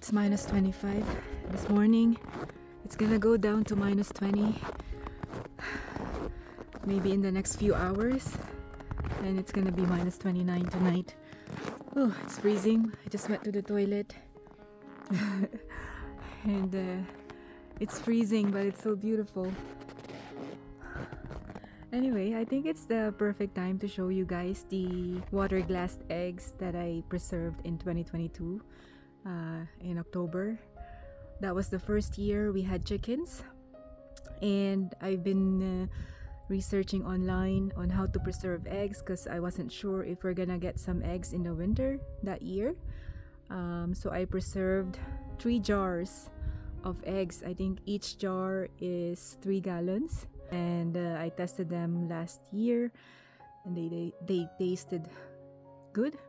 it's minus 25 this morning. It's gonna go down to minus 20 maybe in the next few hours, and it's gonna be minus 29 tonight. Oh, it's freezing. I just went to the toilet and it's freezing, but it's so beautiful. Anyway, I think it's the perfect time to show you guys the water glassed eggs that I preserved in 2022 in October. That was the first year we had chickens, and I've been researching online on how to preserve eggs because I wasn't sure if we're gonna get some eggs in the winter that year. So I preserved 3 jars of eggs. I think each jar is 3 gallons, and I tested them last year, and they tasted good,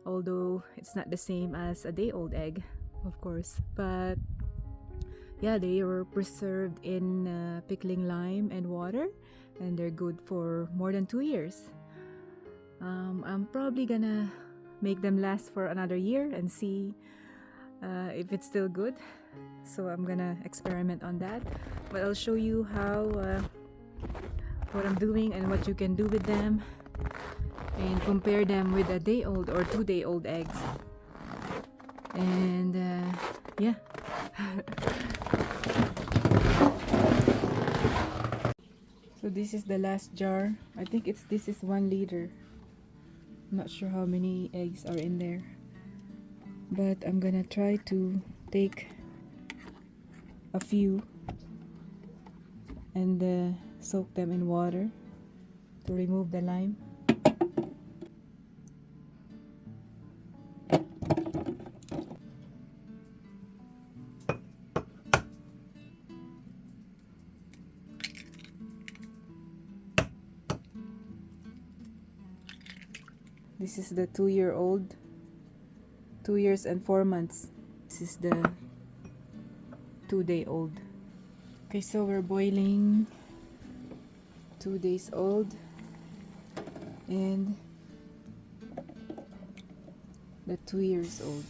although it's not the same as a day-old egg, of course. But yeah, they were preserved in pickling lime and water, and they're good for more than 2 years. I'm probably gonna make them last for another year and see if it's still good. So I'm gonna experiment on that, but I'll show you how what I'm doing and what you can do with them, and compare them with a day-old or 2-day-old eggs. And yeah. So this is the last jar. I think this is 1 liter. I'm not sure how many eggs are in there, but I'm gonna try to take a few and soak them in water to remove the lime. This is the 2-year-old, 2 years and 4 months. This is the 2-day-old. Okay, so we're boiling 2 days old and the 2 years old.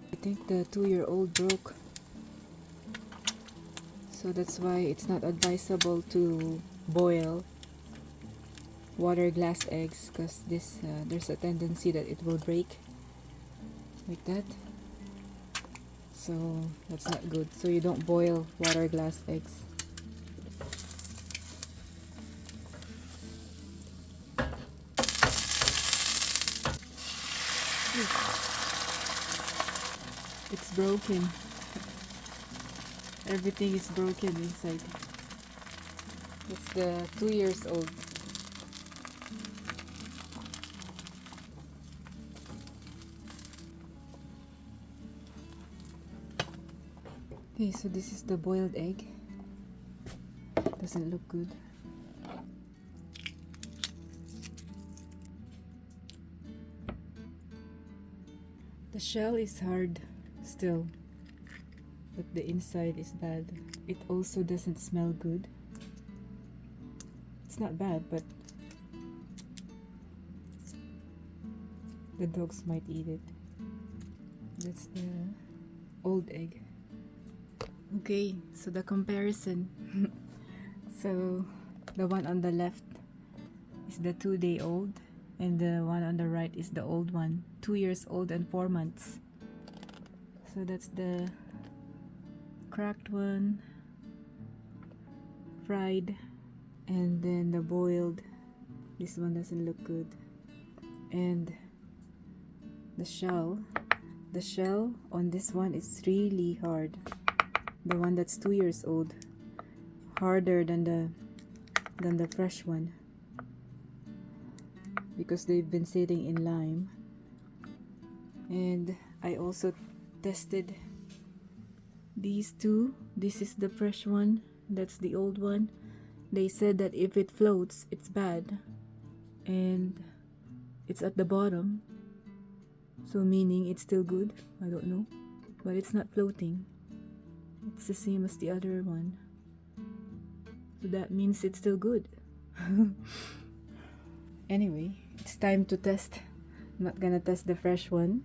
I think the 2-year-old broke, so that's why it's not advisable to boil water glass eggs, because there's a tendency that it will break like that. So that's not good. So you don't boil water glass eggs. It's broken. Everything is broken inside. It's the 2 years old. Okay, so this is the boiled egg. Doesn't look good. The shell is hard still, but the inside is bad. It also doesn't smell good. It's not bad, but the dogs might eat it. That's the old egg. Okay, so the comparison. So the one on the left is the 2-day-old, and the one on the right is the old one, 2 years old and 4 months. So that's the cracked one, fried, and then the boiled. This one doesn't look good. And the shell on this one is really hard. The one that's 2 years old, harder than the fresh one, because they've been sitting in lime. And I also tested these two. This is the fresh one, that's the old one. They said that if it floats, it's bad, and it's at the bottom, so meaning it's still good. I don't know, but it's not floating. It's the same as the other one, so that means it's still good. Anyway, it's time to test. I'm not gonna test the fresh one.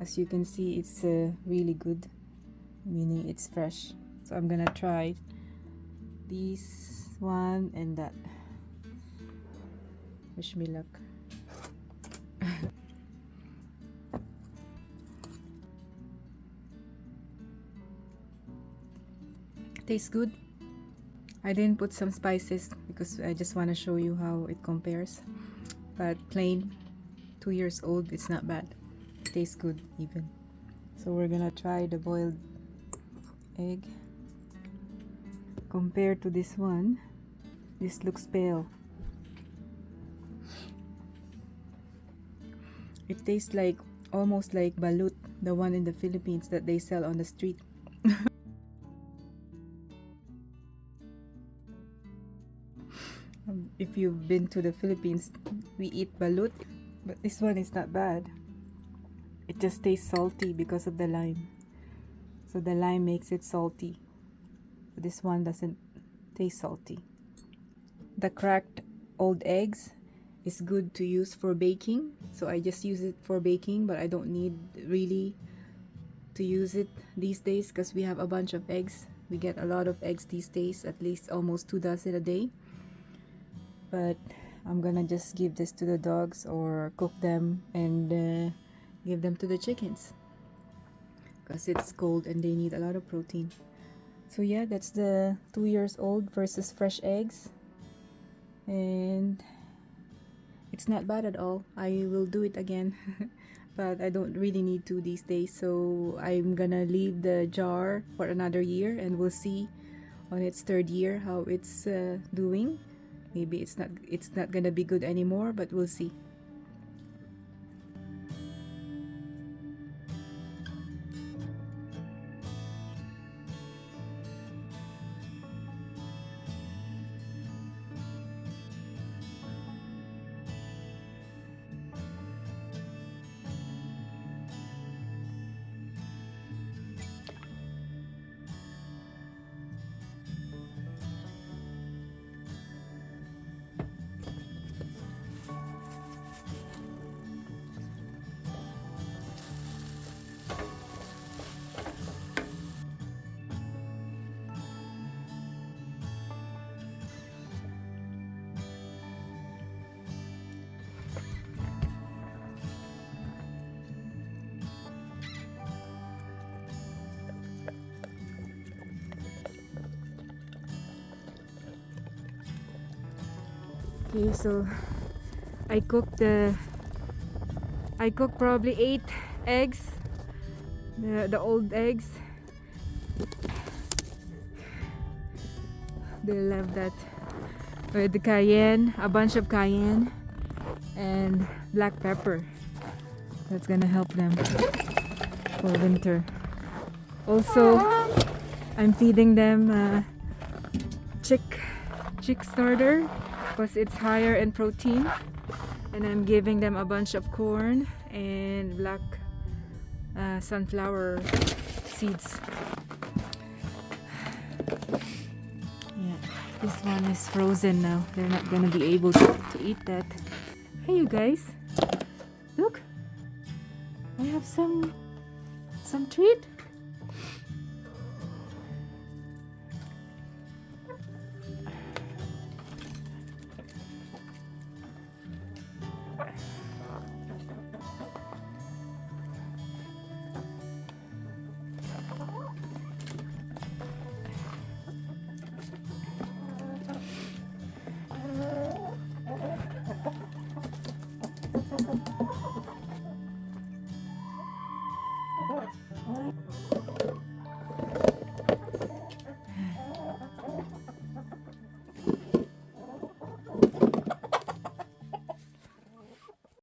As you can see, it's really good, meaning it's fresh. So I'm gonna try this one and that. Wish me luck. Tastes good. I didn't put some spices because I just want to show you how it compares. But plain, 2 years old, it's not bad. Tastes good even. So we're gonna try the boiled egg. Compared to this one, this looks pale. It tastes like almost like balut, the one in the Philippines that they sell on the street. If you've been to the Philippines, we eat balut, but this one is not bad. It just tastes salty because of the lime. So the lime makes it salty. This one doesn't taste salty. The cracked old eggs is good to use for baking. So I just use it for baking, but I don't need really to use it these days because we have a bunch of eggs. We get a lot of eggs these days, at least almost 2 dozen a day. But I'm gonna just give this to the dogs or cook them and give them to the chickens because it's cold and they need a lot of protein. So yeah, that's the 2 years old versus fresh eggs, and it's not bad at all. I will do it again. But I don't really need to these days, so I'm gonna leave the jar for another year and we'll see on its 3rd year how it's doing. Maybe it's not gonna be good anymore, but we'll see. Okay, so I cooked probably 8 eggs, the old eggs. They love that with the cayenne, a bunch of cayenne and black pepper. That's gonna help them for winter. Also, I'm feeding them chick starter because it's higher in protein, and I'm giving them a bunch of corn and black sunflower seeds. Yeah, this one is frozen now. They're not gonna be able to eat that. Hey you guys, look, I have some treat.